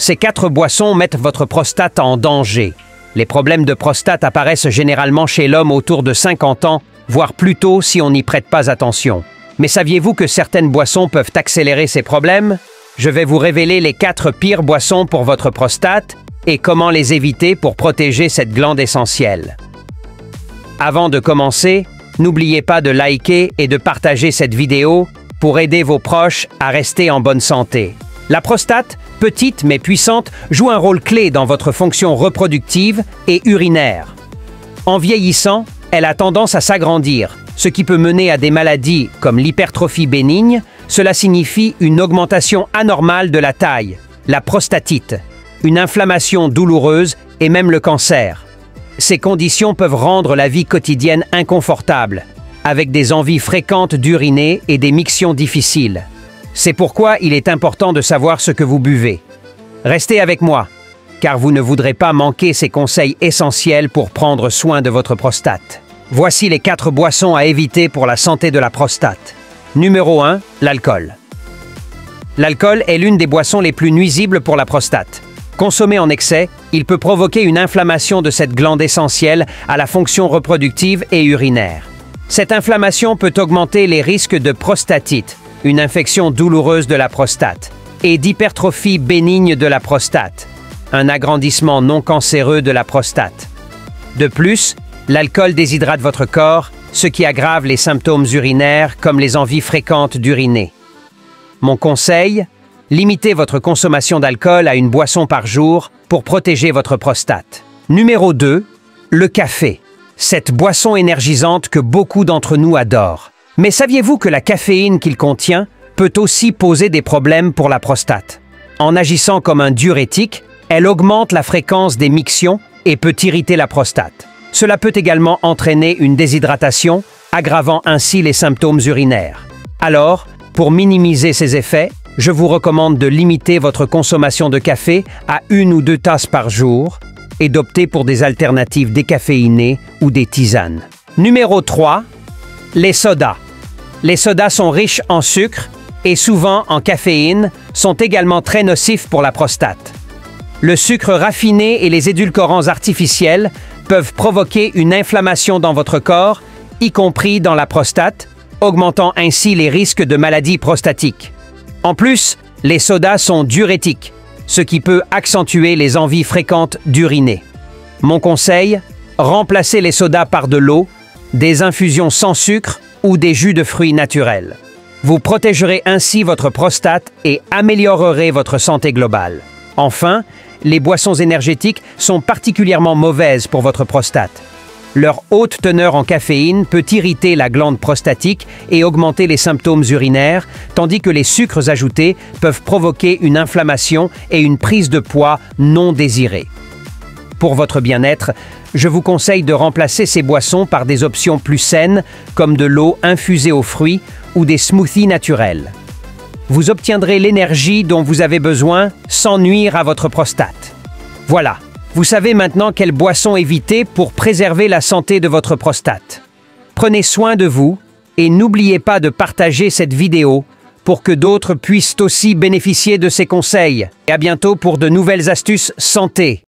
Ces 4 boissons mettent votre prostate en danger. Les problèmes de prostate apparaissent généralement chez l'homme autour de 50 ans, voire plus tôt si on n'y prête pas attention. Mais saviez-vous que certaines boissons peuvent accélérer ces problèmes? Je vais vous révéler les 4 pires boissons pour votre prostate et comment les éviter pour protéger cette glande essentielle. Avant de commencer, n'oubliez pas de liker et de partager cette vidéo pour aider vos proches à rester en bonne santé. La prostate, petite mais puissante, joue un rôle clé dans votre fonction reproductive et urinaire. En vieillissant, elle a tendance à s'agrandir, ce qui peut mener à des maladies comme l'hypertrophie bénigne. Cela signifie une augmentation anormale de la taille, la prostatite, une inflammation douloureuse et même le cancer. Ces conditions peuvent rendre la vie quotidienne inconfortable, avec des envies fréquentes d'uriner et des mictions difficiles. C'est pourquoi il est important de savoir ce que vous buvez. Restez avec moi, car vous ne voudrez pas manquer ces conseils essentiels pour prendre soin de votre prostate. Voici les 4 boissons à éviter pour la santé de la prostate. Numéro 1, l'alcool. L'alcool est l'une des boissons les plus nuisibles pour la prostate. Consommé en excès, il peut provoquer une inflammation de cette glande essentielle à la fonction reproductive et urinaire. Cette inflammation peut augmenter les risques de prostatite, une infection douloureuse de la prostate, et d'hypertrophie bénigne de la prostate, un agrandissement non cancéreux de la prostate. De plus, l'alcool déshydrate votre corps, ce qui aggrave les symptômes urinaires comme les envies fréquentes d'uriner. Mon conseil, limitez votre consommation d'alcool à une boisson par jour pour protéger votre prostate. Numéro 2, le café. Cette boisson énergisante que beaucoup d'entre nous adorent. Mais saviez-vous que la caféine qu'il contient peut aussi poser des problèmes pour la prostate? En agissant comme un diurétique, elle augmente la fréquence des mictions et peut irriter la prostate. Cela peut également entraîner une déshydratation, aggravant ainsi les symptômes urinaires. Alors, pour minimiser ces effets, je vous recommande de limiter votre consommation de café à 1 ou 2 tasses par jour et d'opter pour des alternatives décaféinées ou des tisanes. Numéro 3, les sodas. Les sodas sont riches en sucre et souvent en caféine, sont également très nocifs pour la prostate. Le sucre raffiné et les édulcorants artificiels peuvent provoquer une inflammation dans votre corps, y compris dans la prostate, augmentant ainsi les risques de maladies prostatiques. En plus, les sodas sont diurétiques, ce qui peut accentuer les envies fréquentes d'uriner. Mon conseil, remplacez les sodas par de l'eau, des infusions sans sucre ou des jus de fruits naturels. Vous protégerez ainsi votre prostate et améliorerez votre santé globale. Enfin, les boissons énergétiques sont particulièrement mauvaises pour votre prostate. Leur haute teneur en caféine peut irriter la glande prostatique et augmenter les symptômes urinaires, tandis que les sucres ajoutés peuvent provoquer une inflammation et une prise de poids non désirée. Pour votre bien-être, je vous conseille de remplacer ces boissons par des options plus saines, comme de l'eau infusée aux fruits ou des smoothies naturels. Vous obtiendrez l'énergie dont vous avez besoin sans nuire à votre prostate. Voilà, vous savez maintenant quelle boisson éviter pour préserver la santé de votre prostate. Prenez soin de vous et n'oubliez pas de partager cette vidéo pour que d'autres puissent aussi bénéficier de ces conseils. Et à bientôt pour de nouvelles astuces santé.